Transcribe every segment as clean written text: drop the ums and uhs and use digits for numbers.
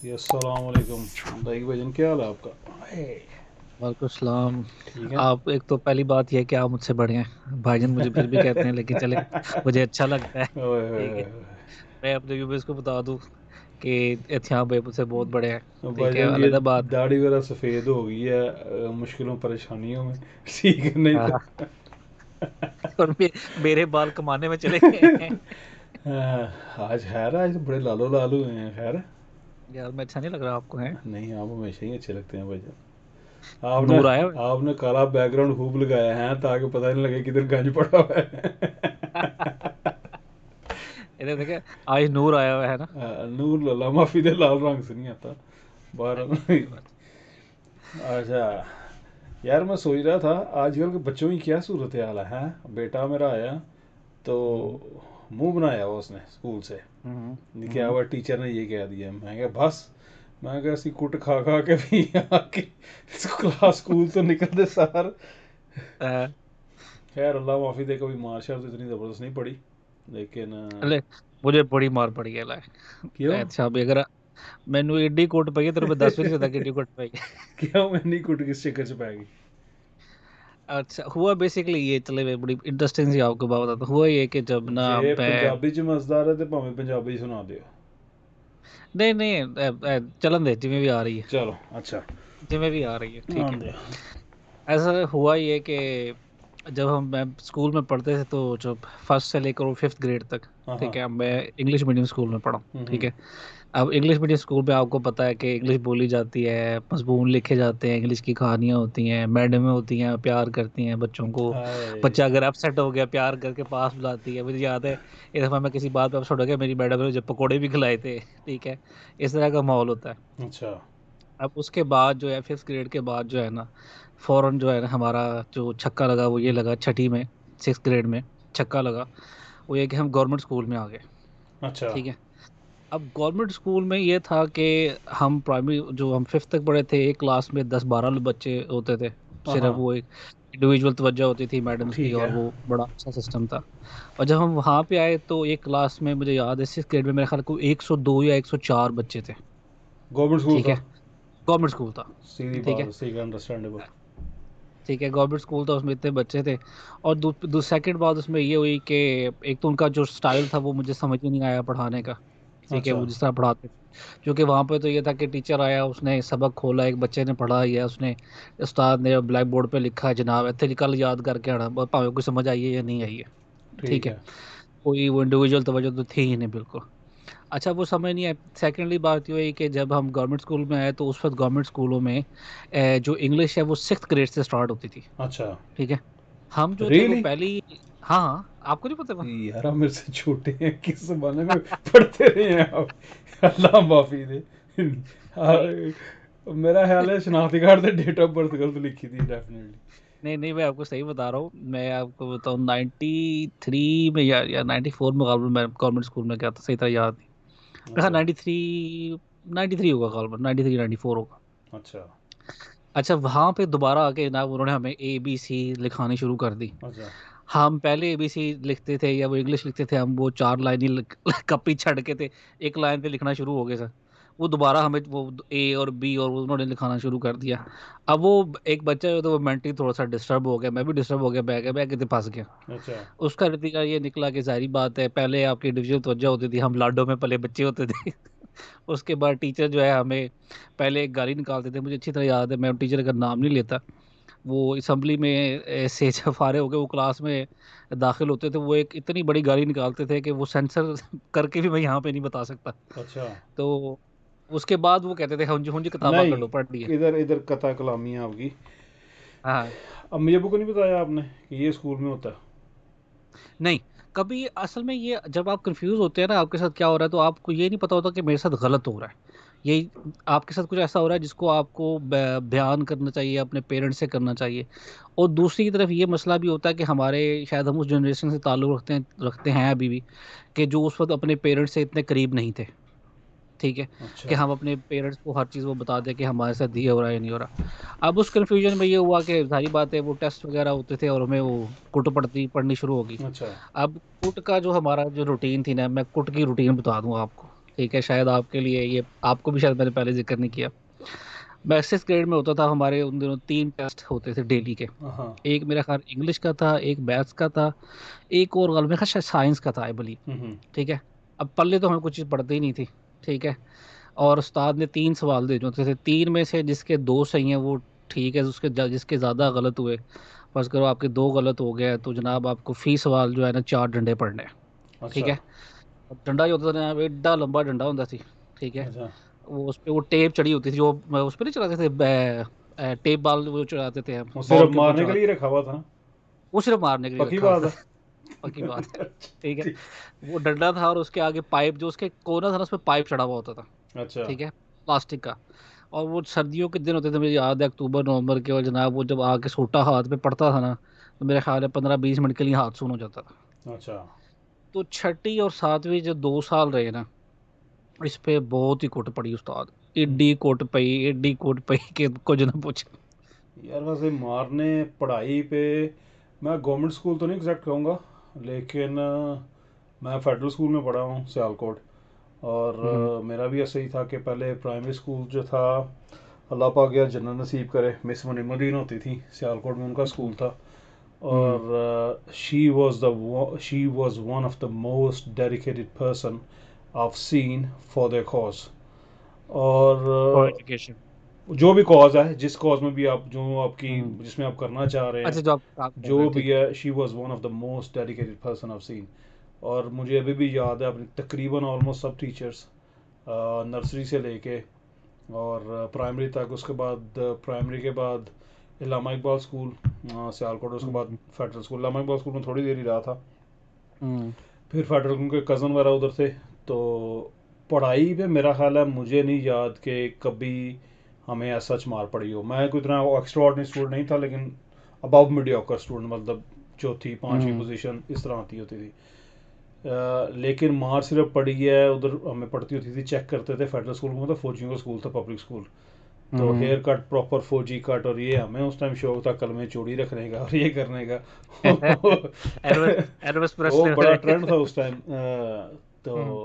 जी अस्सलाम वालेकुम। दाई भाईजान, क्या हाल है आपका? हाय। वालेकुम सलाम। ठीक है। आप एक तो पहली बात यह है कि आप मुझसे बड़े हैं, भाईजान मुझे फिर भी कहते हैं, लेकिन चले मुझे अच्छा लगता है। ओए ठीक है, होए मैं अपने व्यूवर्स को बता दूं कि इत्याम भाई मुझसे बहुत बड़े हैं। होए। ठीक है, भाईजान ये अलग बात दाढ़ी वगैरह सफ़ेद हो गई है मुश्किलों परेशानियों में। ठीक है, नहीं है। तो हाँ, और मेरे बाल कमाने में चले गए हैं। आज खैर, आज तो बड़े लालो लालू हुए हैं। खैर, यार मैं अच्छा नहीं लग रहा आपको? है नहीं, आप हमेशा ही अच्छे लगते हैं भाईजान। आपने नूर आया हुआ आपने काला बैकग्राउंड खूब लगाया है ताकि पता नहीं लगे किधर गंज पड़ा हुआ है। है। इधर देखे, आज नूर आया हुआ है ना। नूर लला माफी दे, लाल रंग से नहीं आता बाहर। अच्छा कोई बात अच्छा यार, मैं सोच रहा था आजकल के बच्चों की क्या सूरत हाल है, हैं? बेटा मेरा आया तो नहीं। मुंह बनाया हुआ उसने स्कूल से। हम्म। क्या हम्म। हुआ, टीचर ने ये कह दिया। मैं क्या बस, मैं क्या ऐसी कुट खा खा के भी आके क्लास स्कूल तो निकलते सार। अ, खैर अल्लाह माफ़ी दे, कभी मार शार तो इतनी ज़बरदस्त नहीं पड़ी, लेकिन ले मुझे बड़ी मार पड़ी है लाए। क्यों? अच्छा भी अगर मैनू एडी कुट पई है, तेरे मैं दस भी नहीं सकता कि एडी कुट पई है। क्यों मैं नहीं कुट किस चक्कर च पै गई? अच्छा हुआ बेसिकली ये, चले मैं बड़ी इंटरेस्टिंग सी आपको बात बताता हूँ। हुआ ये कि जब ना जे मैं पंजाबी च मज़ेदार है तो भावें पंजाबी सुना दियो। नहीं नहीं चलन दे जिमें भी आ रही है। चलो अच्छा। जिमें भी आ रही है, ठीक हाँ है। जी। ऐसा हुआ ये कि जब मैं स्कूल में पढ़ते थे, तो जब फर्स्ट से लेकर वो फिफ्थ ग्रेड तक, हाँ हाँ। ठीक है, मैं इंग्लिश मीडियम स्कूल में पढ़ा हूँ, ठीक हम्म। है। अब इंग्लिश मीडियम स्कूल में आपको पता है कि इंग्लिश बोली जाती है, मजमून लिखे जाते हैं, इंग्लिश की कहानियां होती हैं, मैडमें होती हैं, प्यार करती हैं बच्चों को। हाय। बच्चा अगर अपसेट हो गया, प्यार करके पास बुलाती है। मुझे याद है एक दफ़ा मैं किसी बात पे अपसेट हो गया, मेरी मैडम ने मुझे पकोड़े भी खिलाए थे। ठीक है, इस तरह का माहौल होता है। अच्छा। अब उसके बाद जो है, फिफ्थ ग्रेड के बाद जो है ना, फौरन जो है ना, हमारा जो छक्का लगा वो ये लगा, छठी में, सिक्स ग्रेड में छक्का लगा। वो ये कि हम गवर्नमेंट स्कूल में आ गए। अच्छा। ठीक है। अब गवर्नमेंट स्कूल में ये था कि हम प्राइमरी जो हम फिफ्थ तक पढ़े थे, एक क्लास में 10-12 बच्चे होते थे। हाँ सिर्फ हाँ। वो एक इंडिविजुअल तवज्जो होती थी मैडम्स की, ठीक और है। वो बड़ा अच्छा सिस्टम था। और जब हम वहाँ पे आए तो एक क्लास में मुझे याद है, सिक्स ग्रेड में मेरे ख्याल को 102 या 104 बच्चे थे। गवर्नमेंट स्कूल ठीक था? है, गवर्नमेंट स्कूल था। सीधी ठीक बात, है, सही, अंडरस्टैंडेबल। ठीक है, गवर्नमेंट स्कूल था, उसमें इतने बच्चे थे। और सेकंड बात उसमें ये हुई कि एक तो उनका जो स्टाइल था वो मुझे समझ ही नहीं आया पढ़ाने का। ठीक है, अच्छा। वो जिस तरह पढ़ाते थे, क्योंकि वहां पे तो ये था कि टीचर आया, उसने सबक खोला, एक बच्चे ने पढ़ा या उसने, उस्ताद ने ब्लैक बोर्ड पे लिखा है जनाब इतने कल याद करके आना, भाਵੇਂ कोई समझ आई है या नहीं आई है। ठीक ठीक है, है। कोई वो इंडिविजुअल तवज्जो तो थी ही नहीं बिल्कुल। अच्छा वो समझ नहीं है। सेकेंडली बात ये हुई कि जब हम गवर्नमेंट स्कूल में आए तो उस वक्त गवर्नमेंट स्कूलों में जो इंग्लिश है वो सिक्स ग्रेड से स्टार्ट होती थी। अच्छा। ठीक है, हम जो थे वो रियली? पहली, हाँ हाँ, आपको नहीं पता यार आप मेरे से छोटे हैं, किस जमाने में पढ़ते रहे हैं आप? अल्लाह माफी दे। नहीं मेरा ख्याल है शनाख्ती कार्ड पे डेट ऑफ बर्थ गलत लिखी थी डेफिनेटली। नहीं नहीं, मैं आपको सही बता रहा हूँ। मैं आपको बताऊँ 93 में या 94 में गालबन मैं गवर्नमेंट स्कूल में गया था, सही तरह याद नहीं। मैं अच्छा। 93 होगा गालबन, 93-94 होगा। अच्छा। अच्छा वहां पे दोबारा आके ना उन्होंने हमें ABC लिखानी शुरू कर दी। अच्छा। हम पहले ABC लिखते थे या वो इंग्लिश लिखते थे, हम वो चार लाइन ही कपी छड़ के थे, एक लाइन पे लिखना शुरू हो गए सर। वो दोबारा हमें वो A और B और वो उन्होंने लिखाना शुरू कर दिया। अब वो एक बच्चा जो था वो मेंटली थोड़ा सा डिस्टर्ब हो गया, मैं भी डिस्टर्ब हो गया, मैं कितने फंस गया। अच्छा। उसका नतीजा ये निकला कि जाहिर बात है, पहले आपकी डिविजन तवज्जो होती थी, हम लाडो में पले बच्चे होते थे। उसके बाद टीचर जो है हमें पहले एक गाली निकालते थे, मुझे अच्छी तरह याद है, मैं टीचर का नाम नहीं लेता। वो असेंबली में से जब फारे हो गए वो क्लास में दाखिल होते थे, वो एक इतनी बड़ी गाली निकालते थे कि वो सेंसर करके भी मैं यहाँ पे नहीं बता सकता। अच्छा। तो उसके बाद वो कहते थे हुंजी हुंजी किताबा नहीं, कड्डो पढ़ है। इधर इधर कथा कलामी है आपकी। हाँ, अम्मी अबू को नहीं बताया आपने कि ये स्कूल में होता है? नहीं, कभी असल में ये जब आप कंफ्यूज होते हैं ना आपके साथ क्या हो रहा है, तो आपको ये नहीं पता होता कि मेरे साथ गलत हो रहा है। ये आपके साथ कुछ ऐसा हो रहा है जिसको आपको बयान करना चाहिए, अपने पेरेंट्स से करना चाहिए। और दूसरी की तरफ ये मसला भी होता है कि हमारे, शायद हम उस जनरेशन से ताल्लुक़ रखते हैं अभी भी, कि जो उस वक्त अपने पेरेंट्स से इतने करीब नहीं थे। ठीक है, कि अच्छा। हम अपने पेरेंट्स को हर चीज़ वो बता दें कि हमारे साथ ये हो रहा है या नहीं हो रहा। अब उस कन्फ्यूजन में ये हुआ कि सारी बातें, वो टेस्ट वगैरह होते थे और हमें वो कुट पढ़नी शुरू होगी। अच्छा। अब कुट का जो हमारा जो रूटीन थी ना, मैं कुट की रूटीन बता दूं आपको। ठीक है, शायद आपके लिए ये, आपको भी शायद मैंने पहले जिक्र नहीं किया। मैं 6th ग्रेड में होता था, हमारे उन दिनों 3 टेस्ट होते थे डेली के। हाँ। एक मेरा ख्याल इंग्लिश का था, एक मैथ्स का था, एक और मेरा ख्याल शायद साइंस का था, आई बिलीव। हम्म। ठीक है। अब पल्ले तो हमें कुछ चीज़ पढ़ती ही नहीं थी। ठीक है। और उस्ताद ने 3 सवाल दे जो होते थे, 3 में से जिसके 2 सही हैं वो ठीक है, जिसके ज़्यादा गलत हुए, फर्ज करो आपके 2 गलत हो गए, तो जनाब आपको फी सवाल जो है ना 4 डंडे पड़ने हैं। ठीक अच्छा। है। अब डंडा जो होता था ना, एड्डा लंबा डंडा होता थी। ठीक है। अच्छा। वो उस पे वो टेप चढ़ी होती थी, जो उस पे नहीं चढ़ाते थे, टेप बॉल वो चढ़ाते थे हम, वो बॉल सिर्फ के ऊपर मारने के लिए चढ़ाते। रखा हुआ था? वो सिर्फ मारने के लिए पक्की रखा हुआ बात था। है। पक्की बात है। अच्छा, ठीक है। ठीक। वो डंडा था और उसके आगे पाइप, जो उसके कोना था ना, उसमें पाइप चढ़ा हुआ होता था। अच्छा। ठीक है। प्लास्टिक का। और वो सर्दियों के दिन होते थे, मुझे याद है, अक्टूबर नवंबर के, और जनाब वो जब आके सोटा हाथ पे पड़ता था ना, तो मेरे ख्याल है 15-20 मिनट के लिए हाथ सून हो जाता था। अच्छा। तो छठी और सातवीं जो 2 साल रहे ना, इस पे बहुत ही कुट पड़ी उस्ताद। हम्म। एड्डी कुट पई कि कुछ ना पूछ। यार वैसे मारने पढ़ाई पे, मैं गवर्नमेंट स्कूल तो नहीं एग्जैक्ट कहूँगा, लेकिन मैं फेडरल स्कूल में पढ़ा हूँ, सियालकोट। और हम्म। मेरा भी ऐसा ही था कि पहले प्राइमरी स्कूल जो था, अल्लाह पाक यार जन्नत नसीब करे, मिस मुनिमुद्दीन होती थी, सियालकोट में उनका स्कूल था। हम्म। और she was one of the most dedicated person I've seen for their cause. और फॉर एजुकेशन। जो भी कॉज है, जिस कॉज में भी आप, जो आपकी, हम्म। जिसमें आप करना चाह रहे हैं, अच्छा, जो आप काम कर रहे जो हैं, भी ठीक है। है, she was one of the most dedicated person of seen. और मुझे अभी भी याद है अपनी तकरीबन ऑलमोस्ट सब टीचर्स, नर्सरी से लेके और प्राइमरी तक, उसके बाद प्राइमरी के बाद इलामा इकबाल स्कूल सियालकोट, उसके बाद हम्म। Federal school. Allama Iqbal school में थोड़ी देर ही रहा था, हम्म। फिर फेडरल उनके कज़न वगैरह उधर थे। तो पढ़ाई पे मेरा ख्याल है, मुझे नहीं याद कि कभी हमें ऐसा सच मार पड़ी हो। मैं कोई इतना एक्स्ट्रा ऑर्डिनरी स्टूडेंट नहीं था, लेकिन अबव मीडियोकर स्टूडेंट, मतलब चौथी पांचवी हम्म। पोजीशन इस तरह आती होती थी। लेकिन मार सिर्फ पड़ी है उधर, हमें पड़ती होती थी, चेक करते थे फेडरल स्कूल में, मतलब फौजियों का स्कूल था, पब्लिक स्कूल। तो हम्म। हेयर कट प्रॉपर फौजी कट, और ये हमें उस टाइम शौक था कल में चोरी रखने का और ये करने का। एल्विस एल्विस वो प्रेस्ले बड़ा वाले। ट्रेंड था उस टाइम। तो हम्म।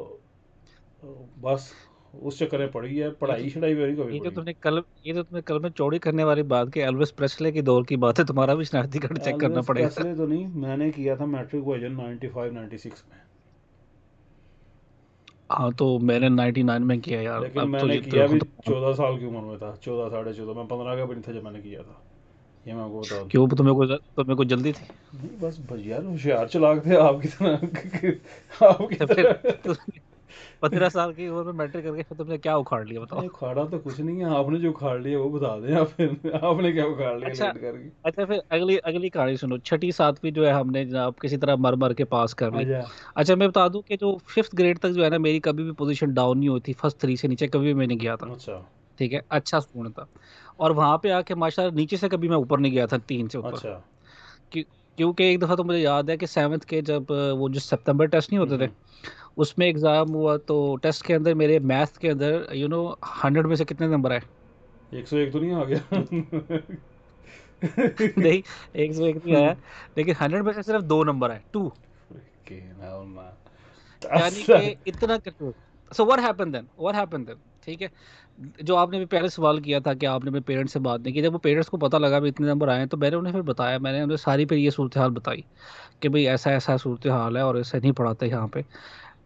बस उस चक्कर में पड़ी है, ये जो पढ़ाई शढ़ाई मेरी कभी ये जो पड़ी। तुमने कल ये जो तुमने कल में चौड़ी करने वाली बात की, एल्विस प्रेस्ले की दौर की बात है, तुम्हारा भी शनाख्ती कार्ड चेक करना एल्विस पड़ेगा। प्रेस्ले तो नहीं, मैंने किया था मैट्रिक वर्जन 95 96 में। हाँ, तो मैंने 99 में किया यार, लेकिन अब तो मैंने ये किया भी तो 14 साल की उम्र में था, 14 साढ़े 14, मैं 15 का भी नहीं था जब मैंने किया था, ये मैं आपको बता दूं। क्यों, तुम्हें को जल्दी थी? नहीं बस भैया होशियार चलाक थे आपकी तरह, आपकी तो फिर तरह। 15 साल की उम्र में मैट्रिक करके फिर तुमने क्या उखाड़ लिया, बताओ। नहीं उखाड़ा तो कुछ नहीं है, आपने जो उखाड़ लिया वो बता दें आप फिर। आपने क्या उखाड़ लिया अच्छा। लेट करके? अच्छा, फिर अगली अगली कहानी सुनो। छठी सातवीं जो है हमने जनाब किसी तरह मर मर के पास कर ली। अच्छा। अच्छा, मैं बता दूं कि जो 5th ग्रेड तक जो है ना, मेरी कभी भी पोजीशन डाउन नहीं हुई थी, फर्स्ट 3 से नीचे कभी भी मैं नहीं गया था। अच्छा। ठीक है, अच्छा स्टूडेंट था। और वहां पे आके माशाल्लाह नीचे से कभी मैं ऊपर नहीं गया था, 3 से ऊपर। अच्छा। क्यों? क्योंकि एक दफा तो मुझे याद है कि 7th के जब वो जो सितंबर टेस्ट नहीं होते थे, हम्म। उसमें एग्जाम हुआ, तो टेस्ट के अंदर मेरे मैथ के अंदर 100 में से कितने नंबर आए? 101 तो नहीं आ गया? नहीं, 101 नहीं आया। लेकिन 100 में से सिर्फ 2 नंबर आए, 2। Freaking hell, man. यानी That's कि इतना confuse. So what happened then? ठीक है। जो आपने भी पहले सवाल किया था कि आपने अपने पेरेंट्स से बात नहीं की, जब वो पेरेंट्स को पता लगा भी इतने नंबर आए हैं, तो मैंने उन्हें फिर बताया, मैंने उन्हें सारी फिर ये सूरत हाल बताई कि भाई ऐसा ऐसा सूरत हाल है और ऐसा नहीं पढ़ाते यहाँ पे।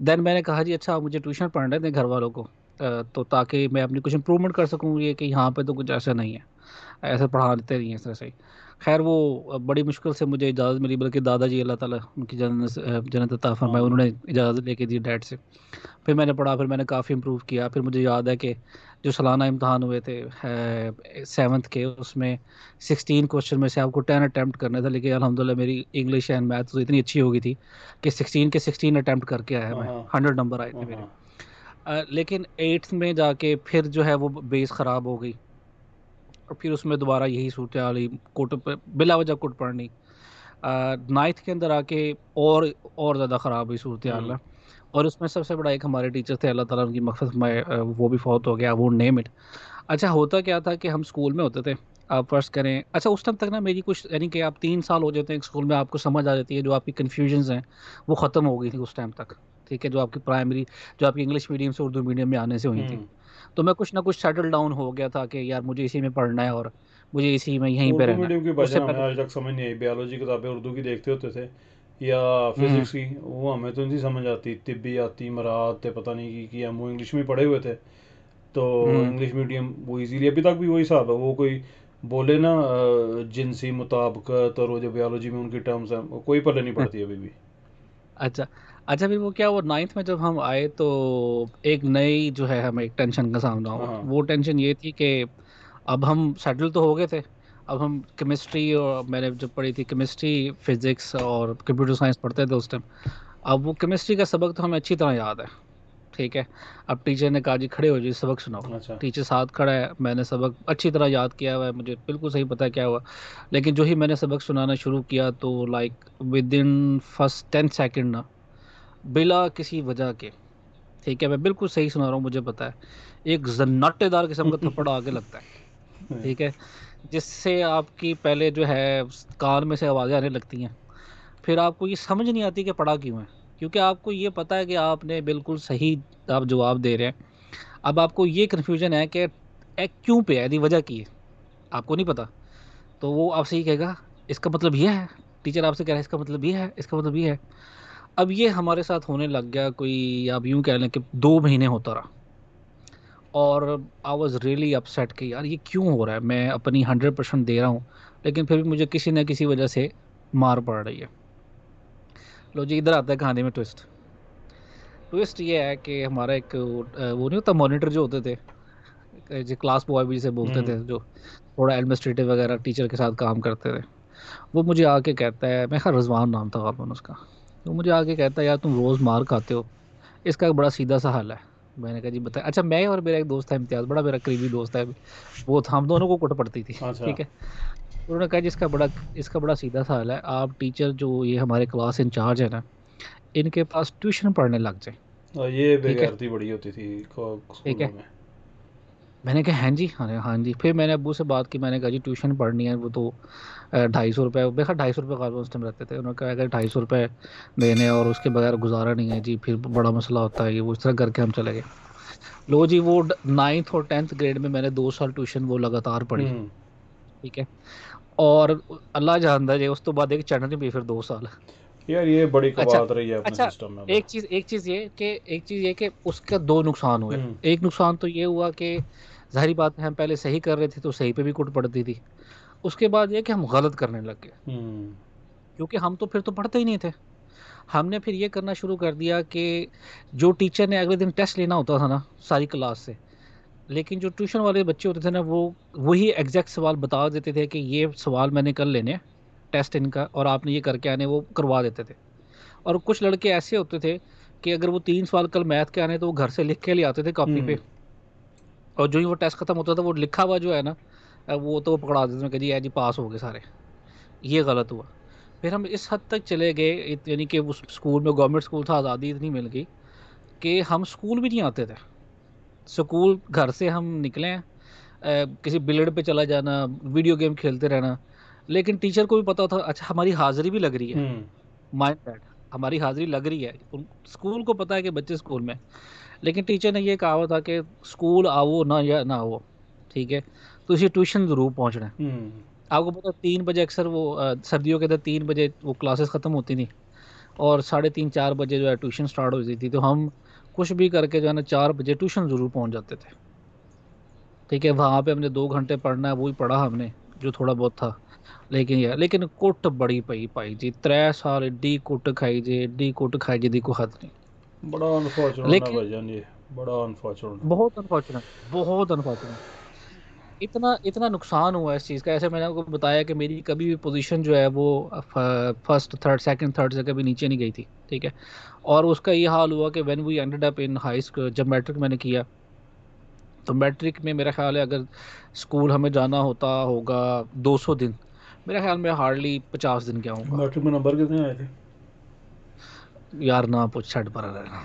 देन मैंने कहा जी अच्छा, आप मुझे ट्यूशन पढ़ने दें घर वालों को, तो ताकि मैं अपनी कुछ इंप्रूवमेंट कर सकूँ, ये कि यहाँ पे तो कुछ ऐसा नहीं है, ऐसे पढ़ा देते नहीं है इस तरह से। खैर वो बड़ी मुश्किल से मुझे इजाज़त मिली, बल्कि दादाजी अल्लाह ताला उनकी जन्नत अता फरमाए, आमीन। उन्होंने इजाज़त लेके दी डैड से। फिर मैंने पढ़ा, फिर मैंने काफ़ी इम्प्रूव किया। फिर मुझे याद है कि जो सालाना इम्तहान हुए थे 7th के, उसमें 16 क्वेश्चन में से आपको 10 अटैम्प्ट करने थे, लेकिन अल्हम्दुलिल्लाह मेरी इंग्लिश एंड मैथ तो इतनी अच्छी हो गई थी कि 16 के 16 अटैम्प्ट करके आया हाँ मैं। हाँ। 100 नंबर आए थे हाँ मेरे। हाँ। लेकिन 8th में जाके फिर जो है वो बेस ख़राब हो गई, और फिर उसमें दोबारा यही सूरत हाल आई, कोट पे बिला वजह कोट पढ़नी। 9th के अंदर आके और ज़्यादा ख़राब हुई सूरत हाल हम्म। है। और उसमें सबसे बड़ा एक हमारे टीचर थे, अल्लाह ताला उनकी मग़फ़िरत में, वो भी फौत हो गया, वो नेम इट। अच्छा, होता क्या था कि हम स्कूल में होते थे, आप फर्स्ट करें, अच्छा उस टाइम तक ना मेरी कुछ, यानी कि आप 3 साल हो जाते हैं एक स्कूल में, आपको समझ आ जाती है, जो आपकी कन्फ्यूजन्स हैं वो ख़त्म हो गई थी उस टाइम तक। ठीक है, जो आपकी प्राइमरी, जो आपकी इंग्लिश मीडियम से उर्दू मीडियम में आने से हुई थी। तो मैं कुछ ना कुछ सेटल डाउन हो गया था कि यार मुझे इसी में पढ़ना है और मुझे इसी में यहीं पे उर्दू रहना है। मीडियम की उससे भाईजान हमें पहले आज तक समझ नहीं आई, बायोलॉजी किताबें उर्दू की देखते होते थे या हम्म फिजिक्स की, वो हमें तो नहीं समझ आती, तिब्बी आती, मरात थे, पता नहीं कि हम वो इंग्लिश में पढ़े हुए थे। तो हम्म इंग्लिश मीडियम वो इजीली अभी तक भी वही हिसाब है, वो कोई बोले ना जिनसी मुताबिकत और वो जो बायोलॉजी में उनकी टर्म्स हैं वो कोई पल्ले नहीं पड़ती अभी भी। अच्छा। अच्छा, फिर वो क्या हुआ, नाइन्थ में जब हम आए तो एक नई जो है हमें एक टेंशन का सामना हाँ हुआ। हाँ। वो टेंशन ये थी कि अब हम सेटल तो हो गए थे। अब हम केमिस्ट्री, और मैंने जब पढ़ी थी केमिस्ट्री, फिजिक्स और कंप्यूटर साइंस पढ़ते थे उस टाइम। अब वो केमिस्ट्री का सबक तो हमें अच्छी तरह याद है, ठीक है। अब टीचर ने कहा जी खड़े हो जी सबक सुनाओ। अच्छा। टीचर साथ खड़ा है, मैंने सबक अच्छी तरह याद किया हुआ है, मुझे बिल्कुल सही पता है क्या हुआ। लेकिन जो ही मैंने सबक सुनाना शुरू किया तो like with in first 10 second ना, बिला किसी वजह के, ठीक है, मैं बिल्कुल सही सुना रहा हूँ, मुझे पता है, एक जन्नाटेदार किस्म का थप्पड़ आगे लगता है, ठीक है, जिससे आपकी पहले जो है कान में से आवाजें आने लगती हैं। फिर आपको ये समझ नहीं आती कि पढ़ा क्यों है, क्योंकि आपको ये पता है कि आपने बिल्कुल सही आप जवाब दे रहे हैं। अब आपको ये कन्फ्यूजन है कि क्यों पे है, यदि वजह की है, आपको नहीं पता। तो वो आपसे ही कहेगा इसका मतलब ये है, टीचर आपसे कह रहा है इसका मतलब ये है, इसका मतलब ये है। अब ये हमारे साथ होने लग गया, कोई आप यूं कह लें कि 2 महीने होता रहा। और आई वॉज रियली अपसेट कि यार ये क्यों हो रहा है, मैं अपनी 100% दे रहा हूँ लेकिन फिर भी मुझे किसी न किसी वजह से मार पड़ रही है। लो जी, इधर आता है कहानी में ट्विस्ट। ट्विस्ट ये है कि हमारा एक वो नहीं होता मॉनिटर जो होते थे, जो क्लास बॉय भी जिसे बोलते हम्म। थे, जो थोड़ा एडमिनिस्ट्रेटिव वगैरह टीचर के साथ काम करते थे, वो मुझे आके कहता है, मैं खैर रिजवान नाम था गालिबन उसका। तो मुझे आके कहता है यार तुम रोज मार खाते हो, इसका एक बड़ा सीधा सा हल है। मैंने कहा जी बताया। अच्छा, मैं और मेरा एक दोस्त था इम्तियाज, बड़ा मेरा करीबी दोस्त है, वो था, हम दोनों को कुट पड़ती थी, अच्छा। ठीक है। उन्होंने कहा जी इसका बड़ा सीधा सा हल है, आप टीचर जो ये हमारे क्लास इंचार्ज है ना, इनके पास ट्यूशन पढ़ने लग जाए, ये ठीक है, बेगैरती बड़ी होती थी ठीक स्कूलों है। में। मैंने कहा हाँ जी, हाँ हाँ जी। फिर मैंने अब्बू से बात की, मैंने कहा जी ट्यूशन पढ़नी है, वो तो 250 रुपये, देखा 250 रुपये का उस टाइम रहते थे। उन्होंने कहा अगर 250 रुपये देने और उसके बगैर गुजारा नहीं है जी, फिर बड़ा मसला होता है, ये वो इस तरह करके हम चले गए। लो जी, वो 9th और 10th ग्रेड में मैंने 2 साल ट्यूशन वो लगातार पढ़ी, हम्म। ठीक है। और अल्लाह जानता है जी, उस तो बाद एक चढ़ नहीं पई फिर 2 साल। यार ये बड़ी अच्छा। कबात रही है अपने अच्छा, सिस्टम में तो। एक चीज ये कि उसके 2 नुकसान हुए। हम्म। एक नुकसान तो ये हुआ कि जाहिर बात है हम पहले सही कर रहे थे तो सही पे भी कुट पड़ती थी। उसके बाद ये कि हम गलत करने लग गए, हम्म। क्योंकि हम तो फिर तो पढ़ते ही नहीं थे। हमने फिर ये करना शुरू कर दिया कि जो टीचर ने अगले दिन टेस्ट लेना होता था ना सारी क्लास से, लेकिन जो ट्यूशन वाले बच्चे होते थे ना, वो वही एग्जैक्ट सवाल बता देते थे कि ये सवाल मैंने कल लेने हैं, टेस्ट इनका, और आपने ये करके आने, वो करवा देते थे। और कुछ लड़के ऐसे होते थे कि अगर वो 3 सवाल कल मैथ के आने तो वो घर से लिख के ले आते थे कॉपी पे, हम्म। और जो ही वो टेस्ट खत्म होता था वो लिखा हुआ जो है ना, वो तो वो पकड़ा देते थे कि जी जी पास हो गए सारे। ये गलत हुआ। फिर हम इस हद तक चले गए, यानी कि उस स्कूल में, गवर्नमेंट स्कूल था, आज़ादी इतनी मिल गई कि हम स्कूल भी नहीं आते थे। स्कूल घर से हम निकले हैं, किसी बिल्डिंग पे चला जाना, वीडियो गेम खेलते रहना। लेकिन टीचर को भी पता था, अच्छा हमारी हाजिरी भी लग रही है, हम्म। माइंड दैट, हमारी हाजिरी लग रही है, स्कूल को पता है कि बच्चे स्कूल में। लेकिन टीचर ने ये कहा हुआ था कि स्कूल आओ ना या ना आओ, ठीक है, तो इसे ट्यूशन जरूर पहुंचना है। हम्म। आपको पता है 3 बजे अक्सर वो सर्दियों के अंदर 3 बजे वो क्लासेस खत्म होती थी, और 3:30 4 बजे जो है ट्यूशन स्टार्ट होती थी। तो हम कुछ भी करके जो है ना 4 बजे ट्यूशन जरूर पहुंच जाते थे, ठीक है। वहां पे हमने 2 घंटे पढ़ना है, वो ही पढ़ा हमने जो थोड़ा बहुत था। लेकिन कुट बड़ी पई पाई जी, 3 साल एडी कुट खाई जी, एडी कुट खाई जी, दी को हद नहीं। बड़ा अनफॉर्चुनेट है लेकिन भाईजान ये, बड़ा अनफॉर्चुनेट। बहुत अनफॉर्चुनेट, बहुत अनफॉर्चुनेट। इतना इतना नुकसान हुआ इस चीज़ का। ऐसे मैंने आपको बताया कि मेरी कभी भी पोजीशन जो है वो फर्स्ट थर्ड, सेकंड थर्ड से कभी नीचे नहीं गई थी, ठीक है। और उसका ये हाल हुआ कि when we ended up in high school, जब मैट्रिक मैंने किया, तो मैट्रिक में मेरा ख्याल है अगर स्कूल हमें जाना होता होगा 200 दिन, मेरा ख्याल में हार्डली 50 दिन क्या होगा। मैट्रिक में नंबर कितने आए थे? यार ना पूछ, छठ पर रहना।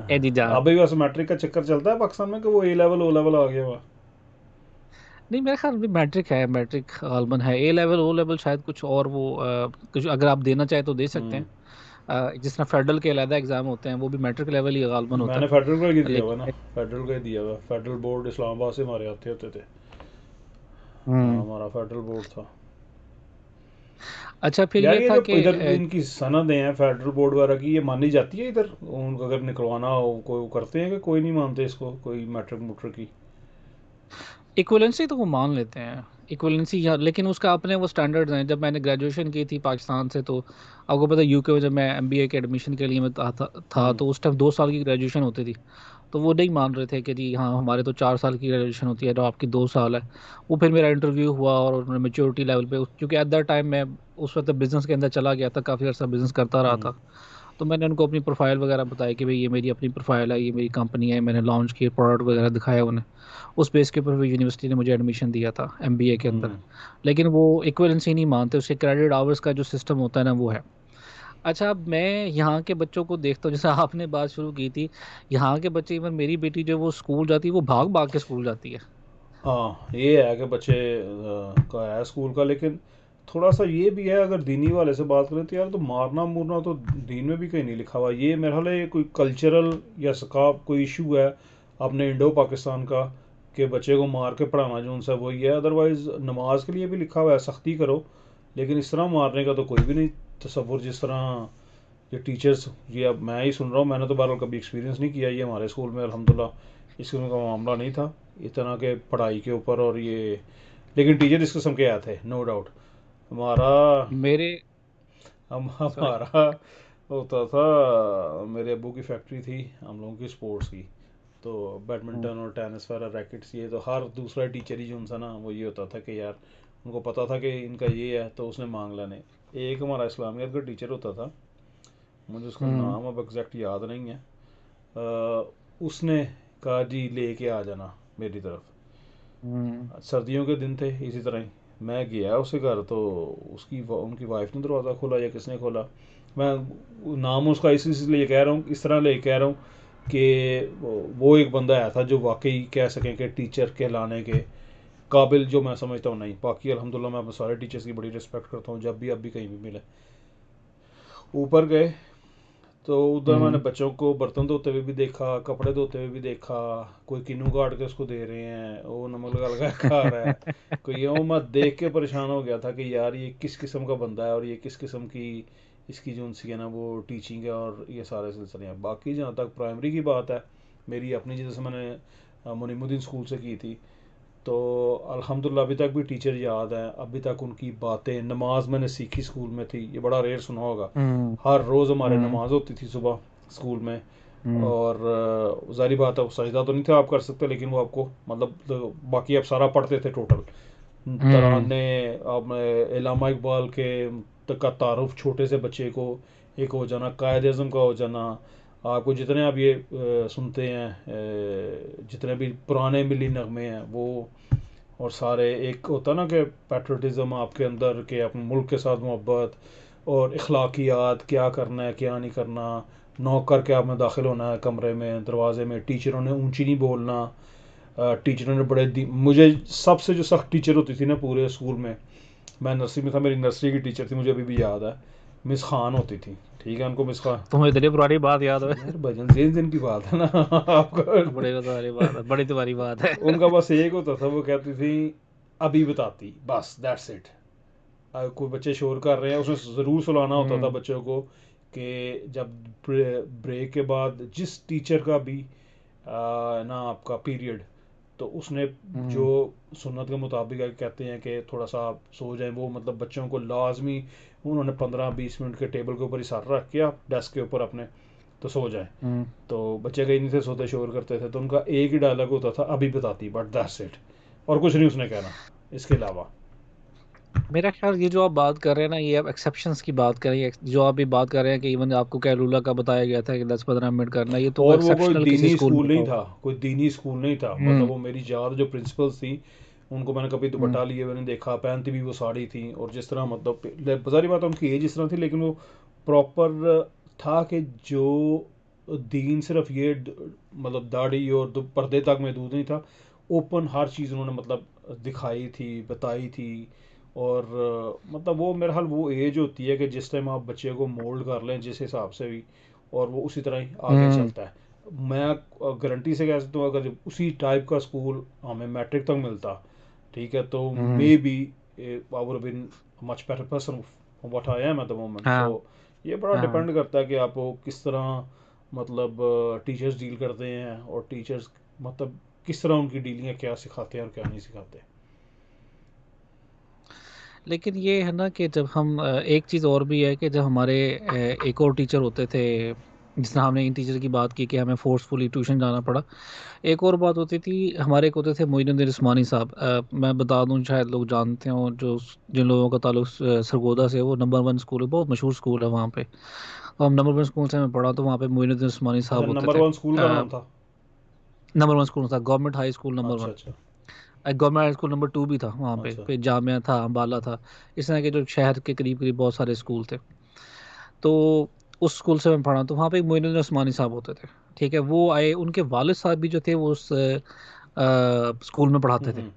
ए जी जान। अभी वैसे मैट्रिक का चक्कर चलता है पाकिस्तान में कि वो ए लेवल ओ लेवल आ गया हुआ? नहीं, मेरा ख्याल में मैट्रिक है, मैट्रिक गालबन है। ए लेवल ओ लेवल शायद कुछ और वो कुछ अगर आप देना चाहे तो दे सकते हम्म। हैं। जिस तरह फेडरल के अलग एग्जाम होते हैं, वो भी मैट्रिक लेवल ही गालबन होता मैंने फेडरल का ही है, दिया हुआ ना, लेकिन फेडरल का ही दिया हुआ, फेडरल बोर्ड इस्लामाबाद से हमारे आते होते थे। हाँ, हम्म। हमारा फेडरल बोर्ड था। अच्छा, फिर यार ये ये था जो कि इधर इनकी सनदें हैं फेडरल बोर्ड वगैरह की, ये मानी जाती है इधर? उनको अगर निकलवाना हो कोई करते हैं कि कोई नहीं मानते इसको, कोई मैट्रिक मुट्रिक की? इक्विवेलेंसी तो वो मान लेते हैं, इक्विवेलेंसी यार, लेकिन उसका अपने वो स्टैंडर्ड्स हैं। जब मैंने ग्रेजुएशन की थी पाकिस्तान से, तो आपको पता है यूके में जब मैं एमबीए के एडमिशन के लिए मैं था हम्म। तो उस टाइम 2 साल की ग्रेजुएशन होती थी। तो वो नहीं मान रहे थे कि जी हाँ, हमारे तो 4 साल की ग्रेजुएशन होती है, तो आपकी 2 साल है। वो फिर मेरा इंटरव्यू हुआ और उन्होंने मेच्योरिटी लेवल पे, क्योंकि एट दैट टाइम मैं उस वक्त बिजनेस के अंदर चला गया था, काफ़ी अर्सा बिजनेस करता रहा हम्म। था। तो मैंने उनको अपनी प्रोफाइल वगैरह बताई कि भाई ये मेरी अपनी प्रोफाइल है, ये मेरी कंपनी है, मैंने लॉन्च किए प्रोडक्ट वगैरह दिखाया उन्हें। उस बेस के ऊपर यूनिवर्सिटी ने मुझे एडमिशन दिया था एमबीए के अंदर। हम्म। लेकिन वो इक्विवेलेंसी नहीं मानते, उसके क्रेडिट आवर्स का जो सिस्टम होता है ना, वो है। अच्छा, अब मैं यहाँ के बच्चों को देखता हूँ, जैसे आपने बात शुरू की थी, यहाँ के बच्चे, इवन मेरी बेटी जो वो स्कूल जाती है, वो भाग भाग के स्कूल जाती है। हाँ, ये है कि बच्चे का है स्कूल का, लेकिन थोड़ा सा ये भी है, अगर दीनी वाले से बात करें तो यार, तो मारना मुरना तो दीन में भी कहीं नहीं लिखा हुआ। ये मेरे ख्याल है ये कोई कल्चरल या सकाफ कोई इशू है अपने इंडो पाकिस्तान का, कि बच्चे को मार के पढ़ाना जो उनसे वही है। अदरवाइज़ नमाज के लिए भी लिखा हुआ है सख्ती करो, लेकिन इस तरह मारने का तो कोई भी नहीं तसव्वुर। जिस तरह ये टीचर्स, ये अब मैं ही सुन रहा हूँ, मैंने तो बहरहाल कभी एक्सपीरियंस नहीं किया ये हमारे स्कूल में अल्हम्दुलिल्लाह इस किस्म का मामला नहीं था इतना के पढ़ाई के ऊपर और ये। लेकिन टीचर इस किस्म के आए थे, नो डाउट। हमारा मेरे सॉरी। हमारा होता था, मेरे अब्बू की फैक्ट्री थी हम लोगों की स्पोर्ट्स की, तो बैडमिंटन और टेनिस वगैरह रैकेट्स, ये तो हर दूसरा टीचर ही जो उनसा ना वो ये होता था कि यार उनको पता था कि इनका ये है तो उसने मांग लेने। एक हमारा इस्लामियत का टीचर होता था, मुझे उसका हम्म। नाम अब एग्जैक्ट याद नहीं है। उसने कहा जी लेके आ जाना मेरी तरफ। हम्म। सर्दियों के दिन थे इसी तरह ही, मैं गया उसके घर, तो उसकी उनकी वाइफ ने दरवाज़ा खोला या किसने खोला, मैं नाम उसका इसलिए कह रहा हूँ, इस तरह ले कह रहा हूँ कि वो एक बंदा आया था जो वाकई कह सकें कि टीचर कहलाने के काबिल, जो मैं समझता हूँ। नहीं, बाकी अल्हम्दुलिल्लाह मैं अपने सारे टीचर्स की बड़ी रिस्पेक्ट करता हूँ, जब भी अब भी कहीं भी मिले। ऊपर गए तो उधर मैंने हम्म। बच्चों को बर्तन धोते हुए भी देखा, कपड़े धोते हुए भी देखा, कोई किन्नू काट के उसको दे रहे हैं, वो नमक लगा लगा के खा रहा है कोई ये। वो मैं देख के परेशान हो गया था कि यार ये किस किस्म का बंदा है और ये किस किस्म की इसकी जो उनसी है ना वो टीचिंग है और ये सारे सिलसिले हैं। बाकी जहाँ तक प्राइमरी की बात है, मेरी अपनी जैसे मैंने मुनीमुद्दीन स्कूल से की थी, तो अल्हम्दुलिल्लाह अभी तक भी टीचर याद हैं, अभी तक उनकी बातें। नमाज मैंने सीखी स्कूल में थी, ये बड़ा रेयर सुना होगा। हम्म। हर रोज़ हमारे हम्म। नमाज होती थी सुबह स्कूल में, हम्म। और जाहिर बात है वो सजदा तो नहीं था आप कर सकते, लेकिन वो आपको मतलब तो बाकी आप सारा पढ़ते थे टोटल हम्म। तराने। अब इलामा इकबाल के तक का तारुफ छोटे से बच्चे को एक हो जाना, कायद अज़म का हो जाना, आपको जितने आप ये सुनते हैं जितने भी पुराने मिली नगमे हैं वो, और सारे एक होता ना कि पैट्रियटिज़म आपके अंदर के अपने मुल्क के साथ मोहब्बत और इखलाकियात, क्या करना है क्या नहीं करना, नॉक करके आपने दाखिल होना है कमरे में दरवाजे में, टीचरों ने ऊंची नहीं बोलना। टीचरों ने मुझे सबसे जो सख्त टीचर होती थी ना पूरे स्कूल में, मैं नर्सरी में था, मेरी नर्सरी की टीचर थी, मुझे अभी भी याद है, मिस खान होती थी। ठीक है, उनको मिस खान। तुम्हें इतनी पुरानी बात याद है? यार भजन जेन दिन की बात है ना आपका। बड़ी तुम्हारी बात है, बड़ी तुम्हारी बात है। उनका बस एक होता था, वो कहती थी अभी बताती, बस दैट्स इट। कोई बच्चे शोर कर रहे हैं, उसने ज़रूर सुलाना होता था हम्म। बच्चों को कि जब ब्रेक के बाद जिस टीचर का भी ना आपका पीरियड, तो उसने जो हम्म। सुन्नत के मुताबिक है, कहते हैं कि थोड़ा सा आप सो जाएं, वो मतलब बच्चों को लाजमी उन्होंने 15-20 मिनट के टेबल के ऊपर इशारा रख के आप डेस्क के ऊपर अपने तो सो जाएं। हम्म। तो बच्चे कहीं नहीं थे सोते, शोर करते थे, तो उनका एक ही डायलॉग होता था अभी बताती, बट दैट्स इट, और कुछ नहीं उसने कहना इसके अलावा। मेरा ख्याल ये जो आप बात कर रहे हैं ना, ये आप एक्सेप्शंस की बात कर रहे हैं, जो आप ये बात कर रहे हैं कि इवन आपको कैलूला का बताया गया था कि 10-15 मिनट करना, ये तो और वो कोई एक्सेप्शनल किसी दीनी स्कूल में स्कूल होता नहीं था, होगा। कोई दीनी स्कूल नहीं था, मतलब हम्म। वो मेरी याद जो प्रिंसिपल्स थी उनको मैंने कभी हम्म। दुपट्टा लिए मैंने देखा, पहनती भी वो साड़ी थी, और जिस तरह मतलब बाजारी बात है उनकी एज इस तरह थी, लेकिन वो प्रॉपर था कि जो दीन सिर्फ ये मतलब दाढ़ी और पर्दे तक महदूद नहीं था, ओपन हर चीज़ उन्होंने मतलब दिखाई थी, बताई थी। और मतलब वो मेरा हाल वो एज होती है कि जिस टाइम आप बच्चे को मोल्ड कर लें जिस हिसाब से भी, और वो उसी तरह ही आगे हम्म। चलता है। मैं गारंटी से कह सकता हूँ अगर उसी टाइप का स्कूल हमें मैट्रिक तक मिलता, ठीक है, तो hmm. Maybe I would been much better person what I am at the moment. So हाँ। ये बड़ा हाँ। डिपेंड करता है कि आप वो किस तरह मतलब टीचर्स डील करते हैं, और टीचर्स मतलब किस तरह उनकी डीलिंग है, क्या सिखाते हैं और क्या नहीं सिखाते। लेकिन ये है ना कि जब हम एक चीज़ और भी है कि जब हमारे एक और टीचर होते थे, जिस तरह हमने इन टीचर की बात की कि हमें फोर्सफुली ट्यूशन जाना पड़ा। एक और बात होती थी, हमारे एक होते थे मोइनुद्दीन उस्मानी साहब। मैं बता दूं, शायद लोग जानते हो, जो जिन लोगों का ताल्लुक सरगोदा से है, वो नंबर 1 स्कूल है, बहुत मशहूर स्कूल है वहाँ पे। तो हम नंबर 1 स्कूल से मैं पढ़ा, तो वहाँ पे मोइनुद्दीन उस्मानी अच्छा, साहब होते नंबर थे। वन स्कूल का नाम था? नंबर 1 स्कूल था, गवर्नमेंट हाई स्कूल नंबर अच्छा 1। अच्छा। गवर्नमेंट हाई स्कूल नंबर 2 भी था वहाँ पे, अच्छा। फिर जामिया था, अम्बाला था। इस तरह के जो शहर के करीब करीब बहुत सारे स्कूल थे। तो उस स्कूल से मैं पढ़ा, तो वहाँ पे एक मोइनुद्दीन उस्मानी साहब होते थे। ठीक है, वो आए, उनके वालिद साहब भी जो थे वो उस स्कूल में पढ़ाते थे। हम्म।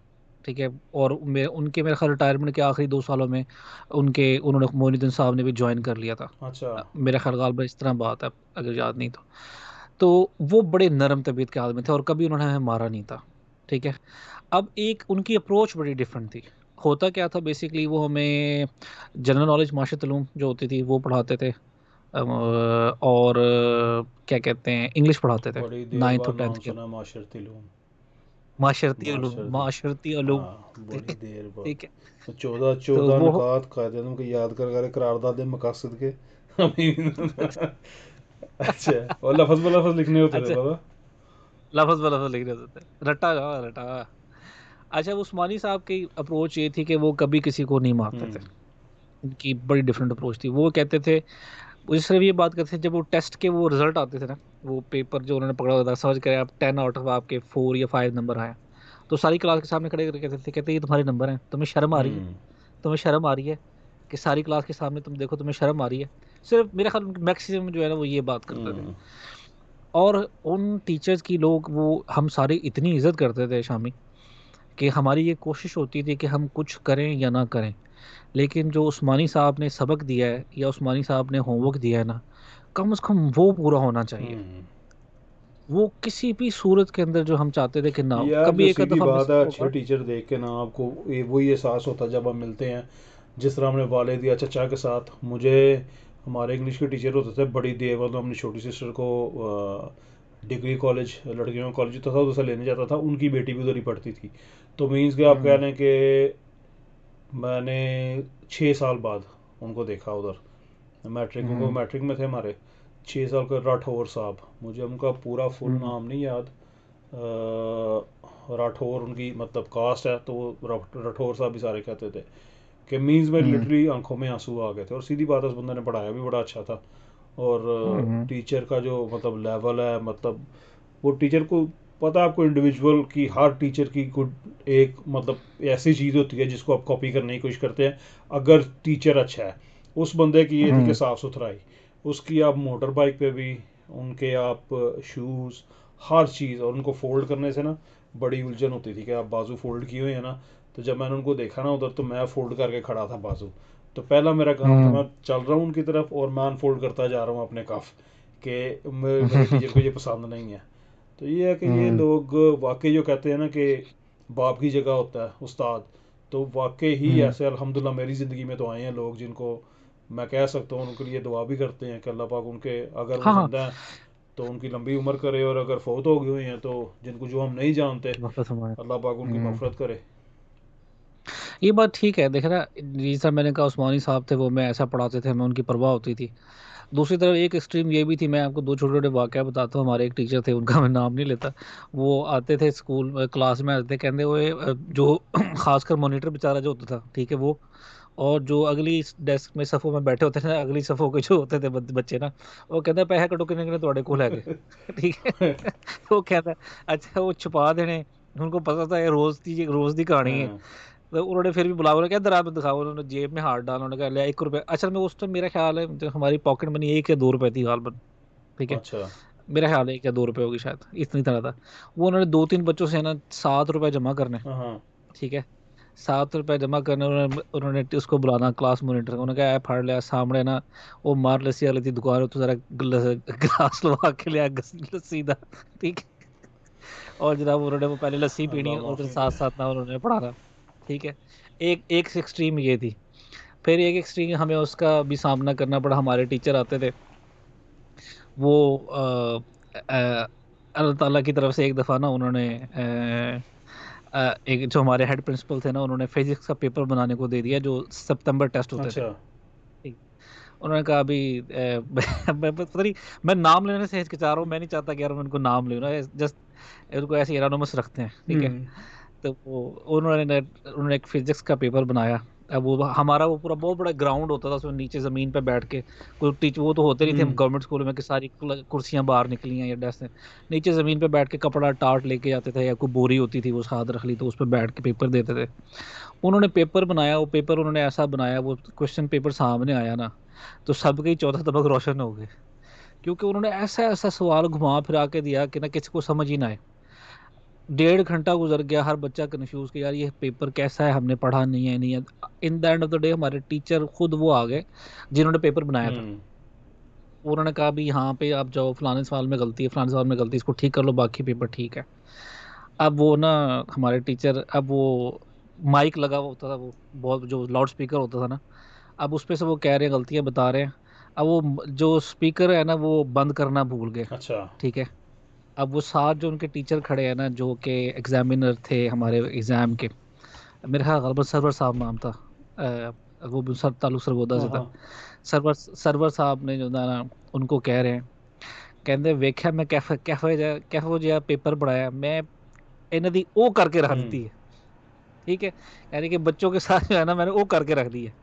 ठीक है। और उनके मेरे ख्याल रिटायरमेंट के आखिरी 2 सालों में उन्होंने मोइनुद्दीन साहब ने भी ज्वाइन कर लिया था। अच्छा। मेरा ख्याल गालिबा इस तरह बात है, अगर याद नहीं तो वो बड़े नरम तबीयत के आदमी थे और कभी उन्होंने हमें मारा नहीं था। ठीक है। अब एक उनकी अप्रोच बड़ी डिफरेंट थी। होता क्या था बेसिकली, वो हमें जनरल नॉलेज माशरत उलूम जो होती थी वो पढ़ाते थे। और क्या कहते हैं, इंग्लिश पढ़ाते थे, बड़ी देर 9th बाद और 10th नाम के। सुना माशरती उलूम। माशरती उलूम, माशरती। माशरती उलूम। हाँ, ठीक बड़ी है। देर ठीक है। बाद। चौदह तो चौदह वो नुकात कायदे को याद कर कर करारदाद मकासद के हमें। अच्छा, और लफज ब लफज लिखने होते थे अच्छा, पता? लफ्ज ब लफ्ज लिख रहे थे, रट्टा रटा। अच्छा, वो उस्मानी साहब की अप्रोच ये थी कि वो कभी किसी को नहीं मारते थे। हम्म। उनकी बड़ी डिफरेंट अप्रोच थी। वो कहते थे, वो सिर्फ ये बात करते थे, जब वो टेस्ट के वो रिजल्ट आते थे ना, वो पेपर जो उन्होंने पकड़ा होता था, समझ करें आप 10 आउट ऑफ आपके 4 या 5 नंबर आए, तो सारी क्लास के सामने खड़े करके कहते ये तुम्हारे नंबर हैं, तुम्हें शर्म आ रही है? हम्म। तुम्हें शर्म आ रही है कि सारी क्लास के सामने तुम देखो, तुम्हें शर्म आ रही है? सिर्फ मेरे ख्याल मैक्सिमम जो है ना वो ये बात करते थे। हम्म। और उन टीचर्स की लोग, वो हम सारे इतनी इज्जत करते थे शामी, कि हमारी ये कोशिश होती थी कि हम कुछ करें या ना करें, लेकिन जो उस्मानी साहब ने सबक दिया है या उस्मानी साहब ने होमवर्क दिया है ना, कम से कम वो पूरा होना चाहिए। हम्म। वो किसी भी सूरत के अंदर जो हम चाहते थे कि ना हो, यार जो कभी एक सीधी दफा मिस बात है, अच्छे होगा। टीचर देख के ना आपको वही एहसास होता है जब हम मिलते हैं। जिस तरह हमने वालिद या चचा के साथ, मुझे हमारे इंग्लिश के टीचर होते थे बड़ी देर बाद, अपनी छोटी सिस्टर को डिग्री कॉलेज, लड़कियों का कॉलेज होता था उधर से लेने जाता था, उनकी बेटी भी उधर ही पढ़ती थी। तो मीन्स कि आप कह हम्म। लें कि मैंने 6 साल बाद उनको देखा उधर। मैट्रिक, उनको हम्म। मैट्रिक में थे हमारे। 6 साल का राठौर साहब, मुझे उनका पूरा फुल हम्म। नाम नहीं याद। राठौर उनकी मतलब कास्ट है, तो वो राठौर साहब भी सारे कहते थे कि मीन्स में हम्म। लिटरली आंखों में आंसू आ गए थे। और सीधी बात है, उस बंदे ने पढ़ाया भी बड़ा अच्छा था। और हम्म। टीचर का जो मतलब लेवल है, मतलब वो टीचर को पता है आपको, इंडिविजुअल की हर टीचर की कुछ एक मतलब ऐसी चीज़ होती है जिसको आप कॉपी करने की कोशिश करते हैं। अगर टीचर अच्छा है, उस बंदे की ये थी कि हम्म। साफ़ सुथराई। उसकी आप मोटर बाइक पे भी उनके आप शूज़, हर चीज़, और उनको फोल्ड करने से ना बड़ी उलझन होती थी कि आप बाजू फोल्ड किए हुए हैं ना। तो जब मैंने उनको देखा ना उधर, तो मैं फोल्ड करके खड़ा था बाजू। तो पहला मेरा काम था, हम्म। मैं चल रहा हूँ उनकी तरफ और मैं अनफोल्ड करता जा रहा हूँ अपने कफ, कि मेरे टीचर को ये पसंद नहीं है। तो ये है कि ये हम्म। लोग वाकई जो कहते हैं ना कि बाप की जगह होता है उस्ताद, तो वाकई ही हम्म। ऐसे अल्हम्दुलिल्लाह मेरी ज़िंदगी में तो आए हैं लोग जिनको मैं कह सकता हूँ, उनके लिए दुआ भी करते हैं कि अल्लाह पाक उनके, अगर वो हाँ हाँ। ज़िंदा हैं तो उनकी लंबी उम्र करे, और अगर फौत हो गए हुए हैं तो जिनको जो हम नहीं जानते, वापस हमारे। अल्लाह पाक उनकी हम्म। मफ़रत करे। ये बात ठीक है, देख ना, जैसा मैंने कहा उस्मानी साहब थे, वो मैं ऐसा पढ़ाते थे, हमें उनकी परवाह होती थी। दूसरी तरफ एक एक्सट्रीम ये भी थी, मैं आपको दो छोटे छोटे वाकया बताता हूँ। हमारे एक टीचर थे, उनका मैं नाम नहीं लेता। वो आते थे स्कूल क्लास में, आते थे, कहते हुए जो खासकर मॉनिटर बेचारा जो होता था, ठीक है, वो, और जो अगली डेस्क में सफ़ों में बैठे होते थे ना, अगली सफ़ों के जो होते थे बच्चे ना, वो कहते पैसे कटो किन्ने थोड़े को लैके। ठीक है। वो कहता अच्छा, वो छुपा देने, उनको पता था ये रोज दी कहानी है। हाँ। तो उन्होंने फिर भी बुला, उन्होंने क्या दरा में दिखाओ, उन्होंने जेब में हाथ डाला, उन्होंने कहा ले 1 रुपया। असल में उस टाइम मेरा ख्याल है जो हमारी पॉकेट मनी 1 या 2 रुपए थी गालबन। ठीक है। अच्छा। मेरा ख्याल है 1 या 2 रुपए होगी शायद, इतनी तरह था। वो उन्होंने 2-3 बच्चों से है ना 7 रुपए जमा करने। हाँ हाँ। ठीक है। 7 रुपए जमा करने, उन्होंने उन्होंने उसको बुलाना क्लास मॉनिटर को, उन्होंने कहा "ऐ फाड़ लिया सामने ना, वो मार लस्सी वाली थी दुकान, तो जरा गिलास लगा के लिया लस्सी दा, ठीक है। और जनाब उन्होंने वो पहले लस्सी पीनी अल्लाह और फिर माफ़ी साथ दे। साथ ना उन्होंने पढ़ाना, ठीक है। एक एक एक्सट्रीम ये थी। फिर एक एक्सट्रीम हमें उसका भी सामना करना पड़ा, हमारे टीचर आते थे, वो अल्लाह ताला की तरफ से एक दफ़ा ना उन्होंने एक जो हमारे हेड प्रिंसिपल थे ना, उन्होंने फिजिक्स का पेपर बनाने को दे दिया जो सितंबर टेस्ट होते थे, अच्छा। ठीक। उन्होंने कहा अभी मैं पता नहीं, मैं नाम लेने से हिचकिचा रहा हूँ, मैं नहीं चाहता कि यार मैं उनको नाम लूँ ना, जस्ट उनको ऐसे एनोनिमस रखते हैं, ठीक है। हम्म। तो वो उन्होंने एक फिजिक्स का पेपर बनाया। अब वो हमारा वो पूरा बहुत बड़ा ग्राउंड होता था, उसमें नीचे जमीन पे बैठ के कोई टीचर, वो तो होते नहीं थे हम्म। गवर्नमेंट स्कूल में कि सारी कुर्सियां बाहर निकली हैं या डेस्क हैं। नीचे जमीन पे बैठ के कपड़ा टाट लेके आते थे, या कोई बोरी होती थी वो साथ रख ली, तो उस पर बैठ के पेपर देते थे। उन्होंने पेपर बनाया, वो पेपर उन्होंने ऐसा बनाया, वो क्वेश्चन पेपर सामने आया ना, तो सबके ही चौथा तबक रोशन हो गए, क्योंकि उन्होंने ऐसा ऐसा सवाल घुमा फिरा के दिया कि ना किसी को समझ ही ना आए। 1.5 घंटा गुजर गया, हर बच्चा कन्फ्यूज कि यार ये पेपर कैसा है, हमने पढ़ा नहीं है। In the end of the day हमारे टीचर खुद वो आ गए जिन्होंने पेपर बनाया था। हम्म। उन्होंने कहा भी यहाँ पे आप जाओ, फलाने सवाल में गलती है, फलाने सवाल में गलती है, इसको ठीक कर लो, बाकी पेपर ठीक है। अब वो ना हमारे टीचर, अब वो माइक लगा हुआ होता था, वो बहुत जो लाउड स्पीकर होता था ना, अब उस पे से वो कह रहे हैं, गलतियां बता रहे हैं। अब वो जो स्पीकर है ना वो बंद करना भूल गए, अच्छा। ठीक है। अब वो साथ जो उनके टीचर खड़े हैं ना, जो कि एग्जामिनर थे हमारे एग्जाम के, मेरे ख्याल गलबत सरवर साहब नाम था, वो भी सर ताल्लुक सरगोदा हाँ से था। हाँ। सरवर सरवर साहब ने जो ना उनको कह रहे हैं, कहते वेख्या मैं कैफो जिहा पेपर पढ़ाया, मैं इन्हें दी ओ करके रख हम्म। दी है, ठीक है। यानी कि बच्चों के साथ जो है ना मैंने ओ करके रख दी है।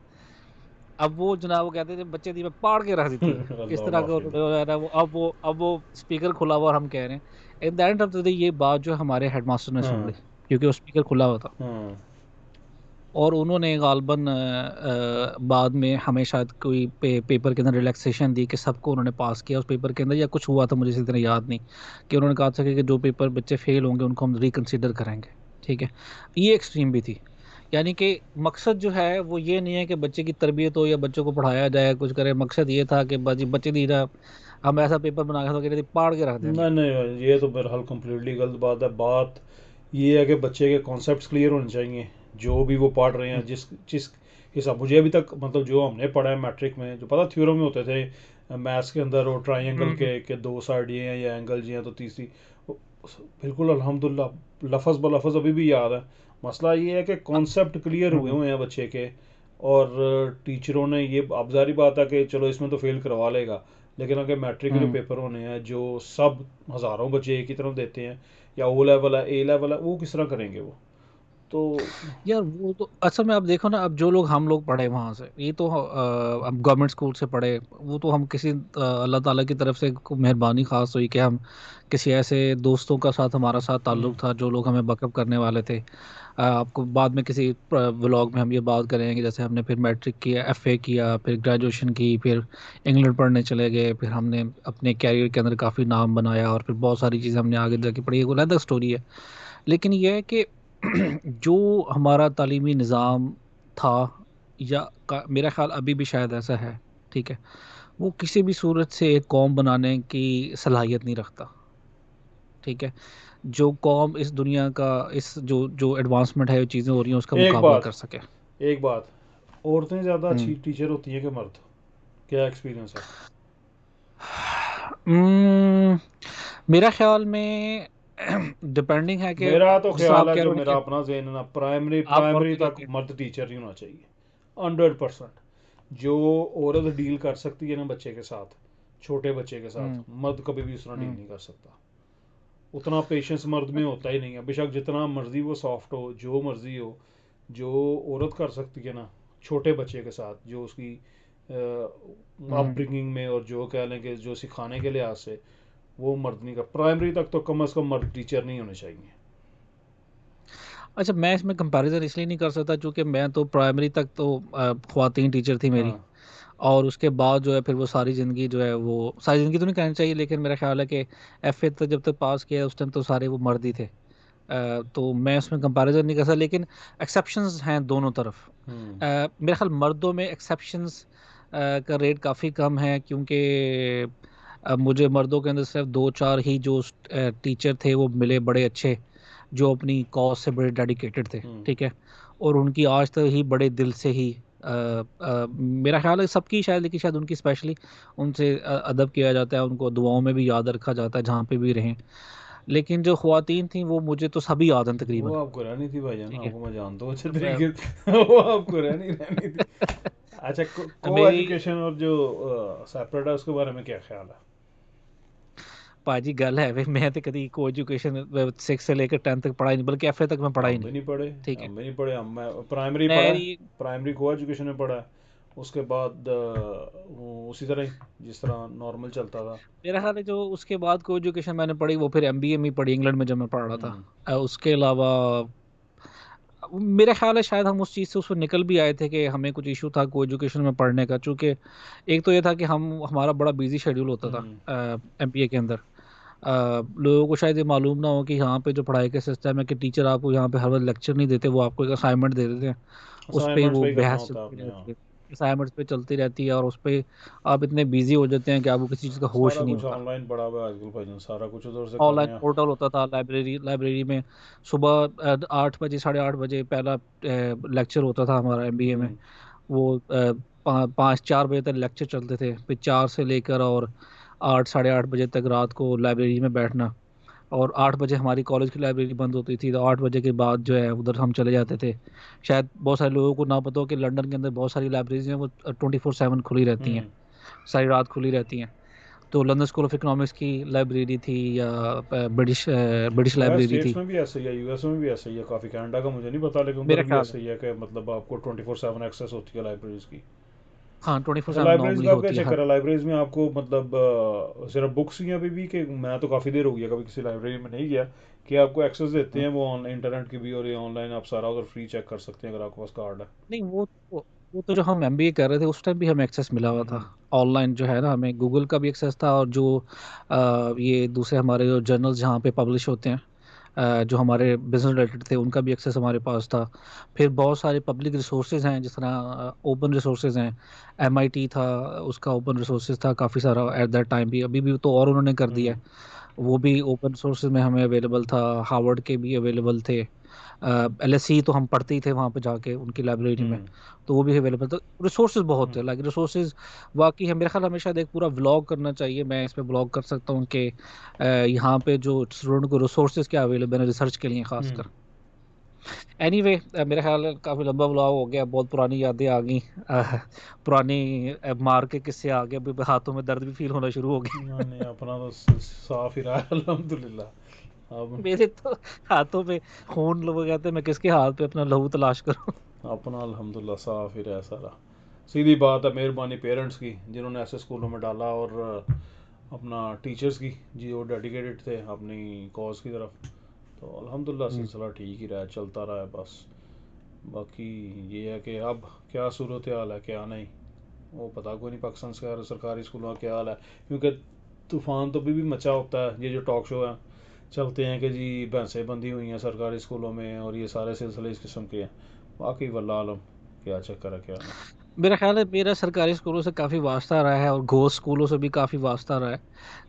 अब वो जनाब वो कहते थे बच्चे दी मैं पाड़ के रख देती है, इस अल्लाह तरह का माफ़ी दे। उन्होंने जो है ना, वो अब वो स्पीकर खुला हुआ और हम कह रहे हैं। In the end of the day ये बात जो हमारे हेडमास्टर ने सुन ली, हाँ। क्योंकि वो स्पीकर खुला हुआ था। हाँ। और उन्होंने गालबन बाद में हमें शायद कोई पेपर के अंदर रिलैक्सेशन दी कि सबको उन्होंने पास किया उस पेपर के अंदर, या कुछ हुआ था मुझे इसी तरह याद नहीं, कि उन्होंने कहा था कि जो पेपर बच्चे फेल होंगे उनको हम रिकंसिडर करेंगे, ठीक है। ये एक्सट्रीम भी थी। यानी कि मकसद जो है वो ये नहीं है कि बच्चे की तरबियत हो या बच्चों को पढ़ाया जाए कुछ करे, मकसद ये था कि बच्चे दी ना, हम ऐसा पेपर बना के तो कह रहे थे पाड़ के रख देंगे। नहीं नहीं, ये तो बहरहाल कम्प्लीटली गलत बात है। बात ये है कि बच्चे के कॉन्सेप्ट्स क्लियर होने चाहिए, जो भी वो पढ़ रहे हैं, जिस जिस हिसाब मुझे अभी तक मतलब जो हमने पढ़ा है मैट्रिक में, जो पता थ्योरम में होते थे मैथ्स के अंदर, और ट्राइंगल हम्म के दो साइड ये हैं या एंगल जी हैं तो तीसरी, वो बिल्कुल अल्हम्दुलिल्लाह लफज ब लफज अभी भी याद है। मसला ये है कि कॉन्सेप्ट क्लियर हुए हम्म हुए हैं बच्चे के, और टीचरों ने ये, अब जारी बात है कि चलो इसमें तो फेल करवा लेगा, लेकिन अगर मैट्रिक के जो हम्म। पेपर होने हैं जो सब हज़ारों बच्चे एक ही तरफ देते हैं, या ओ लेवल है ए लेवल है, वो किस तरह करेंगे वो तो। यार वो तो असल में आप देखो ना, अब जो लोग हम लोग पढ़े वहां से, ये तो अब गवर्नमेंट स्कूल से पढ़े, वो तो हम किसी अल्लाह ताला की तरफ से मेहरबानी खास हुई कि हम किसी ऐसे दोस्तों का साथ हमारा साथ ताल्लुक हम्म। था जो लोग हमें बैकअप करने वाले थे। आपको बाद में किसी व्लॉग में हम ये बात करेंगे, जैसे हमने फिर मैट्रिक किया, एफए किया, फिर ग्रेजुएशन की, फिर इंग्लैंड पढ़ने चले गए, फिर हमने अपने कैरियर के अंदर काफ़ी नाम बनाया, और फिर बहुत सारी चीज़ें हमने आगे जाके पढ़ी, वो अलग स्टोरी है। लेकिन ये है कि जो हमारा तालीमी निज़ाम था, या मेरा ख्याल अभी भी शायद ऐसा है, ठीक है, वो किसी भी सूरत से एक कौम बनाने की सलाहियत नहीं रखता, ठीक है। जो कौम इस दुनिया का, इस जो जो एडवांसमेंट है, जो चीज़ें हो रही हैं उसका एक मुकाबला बात कर सके। एक बात, औरतें ज़्यादा हम्म अच्छी टीचर होती हैं कि मर्द? क्या एक्सपीरियंस है? हम्म, मेरा ख्याल में डिपेंडिंग है कि मेरा तो जिस ख्याल आप है, कह जो रहे हो मेरा ना कि अपना जहन है ना, प्राइमरी आप प्राइमरी औरतें तक करके। मर्द टीचर ही होना चाहिए। 100%। जो औरत डील कर सकती है ना बच्चे के साथ, छोटे बच्चे के साथ, हम्म मर्द कभी भी उस तरह डील हम्म। नहीं कर सकता। उतना पेशेंस मर्द में होता ही नहीं है, बेशक जितना मर्जी वो सॉफ्ट हो, जो मर्जी हो। जो औरत कर सकती है ना छोटे बच्चे के साथ, जो उसकी हम्म। अपब्रिंगिंग में, और जो कह लें कि जो सिखाने के लिहाज से, वो मर्द नहीं कर। प्राइमरी तक तो कम से कम मर्द टीचर नहीं होने चाहिए। अच्छा, मैं इसमें कंपैरिजन इसलिए नहीं कर सकता क्योंकि मैं तो प्राइमरी तक तो ख्वातीन टीचर थी मेरी, हाँ। और उसके बाद जो है फिर वो सारी ज़िंदगी जो है, वो सारी ज़िंदगी तो नहीं कहनी चाहिए, लेकिन मेरा ख्याल है कि एफए तक जब तक पास किया उस टाइम तो सारे वो मर्द ही थे। तो मैं उसमें कंपैरिजन नहीं कर सकता, लेकिन एक्सेप्शंस हैं दोनों तरफ। हम्म। मेरे ख्याल मर्दों में एक्सेप्शंस का रेट काफ़ी कम है, क्योंकि मुझे मर्दों के अंदर सिर्फ दो चार ही जो टीचर थे वो मिले बड़े अच्छे, जो अपनी कॉज से बड़े डेडिकेटेड थे, हम्म। ठीक है। और उनकी आज तक ही बड़े दिल से ही मेरा ख्याल है सबकी शायद, लेकिन शायद उनकी स्पेशली उनसे अदब किया जाता है, उनको दुआओं में भी याद रखा जाता है जहाँ पे भी रहें। लेकिन जो ख्वातीन थी वो मुझे तो सभी याद हैं वो तकरीबन, आपको रहनी थी भाईजान, ठीक है। आपको मैं जानता हूँ अच्छे मैं तरीके से। वो आपको रहनी थी। अच्छा, को मेरी एजुकेशन और जो सेपरेट है उसके बारे में क्या ख्याल है? पाजी गल है वे, मैं तो कभी को एजुकेशन 6 से लेकर 10 तक पढ़ा ही नहीं, बल्कि एफए तक मैं पढ़ा ही हम नहीं, भी नहीं पढ़े। ठीक है। हम भी नहीं पढ़े। हम मैं प्राइमरी पढ़ा है। मेरी प्राइमरी को एजुकेशन में पढ़ा है। उसके बाद वो उसी तरह ही जिस तरह नॉर्मल चलता था। मेरा ख्याल है जो उसके बाद को एजुकेशन मैंने पढ़ी वो फिर एमबीए में ही पढ़ी, इंग्लैंड में जब मैं पढ़ रहा था। हम्म। उसके अलावा मेरा ख्याल है शायद हम उस चीज़ से उसमें निकल भी आए थे कि हमें कुछ इशू था को एजुकेशन में पढ़ने का, चूँकि एक तो ये था कि हम हमारा बड़ा बिजी शेड्यूल होता था हम्म। एमबीए के अंदर। लोगों को शायद ये मालूम ना हो कि यहाँ पे जो पढ़ाई का सिस्टम है कि टीचर आपको यहाँ पे हर वक्त लेक्चर नहीं देते, वो आपको एक असाइनमेंट दे देते हैं, उस पे असाइनमेंट्स वो पे ही करना बहस होता है चलती आपने, हाँ। रहती है, असाइनमेंट्स पे चलती रहती है, और उस पे आप इतने बिजी हो जाते हैं कि आपको किसी चीज़ का होश सारा ही नहीं कुछ होता। ऑनलाइन पड़ा हुआ है आजकल भाईजान, सारा कुछ उधर से ऑनलाइन करने हैं। पोर्टल होता था, लाइब्रेरी लाइब्रेरी में सुबह 8 बजे 8:30 बजे पहला लेक्चर होता था हमारा एमबीए में। हम्म। वो 5 4 बजे तक लेक्चर चलते थे, फिर 4 से लेकर और 8 साढ़े 8 बजे तक रात को लाइब्रेरी में बैठना। और 8 बजे हमारी कॉलेज की लाइब्रेरी बंद होती थी, तो 8 बजे के बाद जो है उधर हम चले जाते थे। शायद बहुत सारे लोगों को ना पता हो कि लंदन के अंदर बहुत सारी लाइब्रेरीज हैं वो 24/7 खुली रहती हैं, हम्म। सारी रात खुली रहती हैं। तो लंदन स्कूल ऑफ इकोनॉमिक्स की लाइब्रेरी थी, या ब्रिटिश ब्रिटिश शायद लाइब्रेरी स्टेट्स थी। में भी ऐसे ही है, यूएस में भी ऐसे ही है काफ़ी। कनाडा का मुझे नहीं पता, लेकिन उधर मेरा भी ख्याल है ऐसे ही है कि मतलब आपको 24/7 एक्सेस होती है लाइब्रेरीज की। हाँ, ट्वेंटी फोर अच्छा, सेवन लाइब्रेरीज नॉर्मली का आप क्या होती है चेक हर। करा? लाइब्रेरीज में आपको मतलब सिर्फ बुक्स ही हैं अभी भी, कि मैं तो काफ़ी देर हो गया कभी किसी लाइब्रेरी में नहीं गया, कि आपको एक्सेस देते हाँ। हैं वो ऑन इंटरनेट की भी, और ये ऑनलाइन आप सारा उधर फ्री चेक कर सकते हैं अगर आपके पास कार्ड है? नहीं, वो तो जो हम एमबीए कर रहे थे उस टाइम भी हमें एक्सेस मिला हुआ था। हम्म। ऑनलाइन जो है ना, हमें गूगल का भी एक्सेस था, और जो ये दूसरे हमारे जो जर्नल्स जहाँ पे पब्लिश होते हैं, जो हमारे बिजनेस रिलेटेड थे, उनका भी एक्सेस हमारे पास था। फिर बहुत सारे पब्लिक रिसोर्सेज हैं, जिस तरह ओपन रिसोर्सेज हैं। एमआईटी था, उसका ओपन रिसोर्सेज था काफ़ी सारा एट दैट टाइम भी, अभी भी तो और उन्होंने कर दिया हम्म। है। वो भी ओपन सोर्सेज में हमें अवेलेबल था। हार्वर्ड के भी अवेलेबल थे। एलएसई तो हम पढ़ते ही थे वहाँ पे जाके उनकी लाइब्रेरी में, हम्म। तो वो भी अवेलेबल था। रिसोर्सेज बहुत हम्म। थे, लाइक रिसोर्सेज वाकई है। मेरे ख्याल हमें शायद एक पूरा व्लॉग करना चाहिए, मैं इस पे व्लॉग कर सकता हूँ कि यहाँ पे जो स्टूडेंट को रिसोर्सेज क्या अवेलेबल है रिसर्च के लिए हम्म। खासकर। एनीवे मेरा ख्याल है काफ़ी लंबा व्लॉग हो गया, बहुत पुरानी यादें आ गई। पुरानी मार के किस्से आ गए, अभी हाथों में दर्द भी फील होना शुरू हो नहीं गया। नहीं, अपना तो साफ ही रहा है अल्हम्दुलिल्लाह। अब मेरे तो हाथों पे खून, लोग कहते हैं मैं किसके हाथ पे अपना लहू तलाश करूं। अपना अल्हम्दुलिल्लाह साफ ही रहा सारा। सीधी बात है, मेहरबानी पेरेंट्स की जिन्होंने ऐसे स्कूलों में डाला, और अपना टीचर्स की जो डेडिकेटेड थे अपनी कॉज की तरफ। तो अल्हम्दुलिल्लाह हम्म। सिलसिला ठीक ही रहा है, चलता रहा है बस। बाकी ये है कि अब क्या सूरत हाल है क्या नहीं, वो पता कोई नहीं पाकिस्तान सरकारी स्कूलों का क्या हाल है। क्योंकि तूफ़ान तो अभी भी मचा होता है, ये जो टॉक शो हैं चलते हैं कि जी भैंसें बंधी हुई हैं सरकारी स्कूलों में, और ये सारे सिलसिले इस किस्म के हैं। बाकी वल्लाह आलम क्या चक्कर है क्या नहीं। मेरा ख्याल है मेरा सरकारी स्कूलों से काफ़ी वास्ता रहा है, और घोस्ट स्कूलों से भी काफ़ी वास्ता रहा है।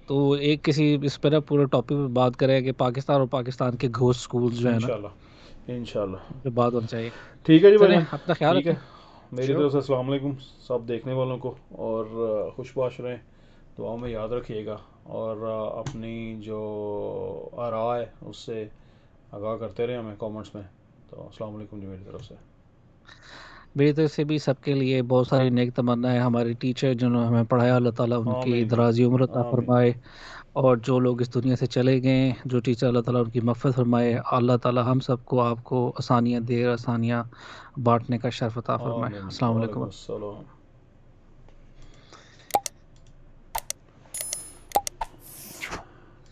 तो एक किसी इस पर ना पूरे टॉपिक पे बात करें कि पाकिस्तान और पाकिस्तान के घोस्ट स्कूल्स जो है ना, इंशाल्लाह इंशाल्लाह। उन पे बात होनी चाहिए। ठीक है जी चलें, भाईजान। अपना ख्याल ठीक रखें। है। मेरी श्योर। तरफ से अस्सलाम वालेकुम सब देखने वालों को, और खुशबाश रहें, दुआओं में याद रखिएगा, और अपनी जो आरा है उससे आगाह करते रहे हमें कमेंट्स में। तो अस्सलाम वालेकुम जी मेरी तरफ से। मेरी तरफ से भी सबके लिए बहुत सारी नेक तमन्नाएं, हमारे टीचर जिन्होंने हमें पढ़ाया, अल्लाह ताला उनकी आमीन जी। दराज़ी उम्र अता आमीन। फरमाए। और जो लोग इस दुनिया से चले गए, जो टीचर, अल्लाह ताला उनकी मग़फ़िरत फरमाए। अल्लाह ताला हम सबको आपको आसानियाँ दे, आसानियाँ बांटने का शर्फ अता फरमाए। आमीन जी, अस्सलाम वालेकुम वालेकुम। अस्सलाम।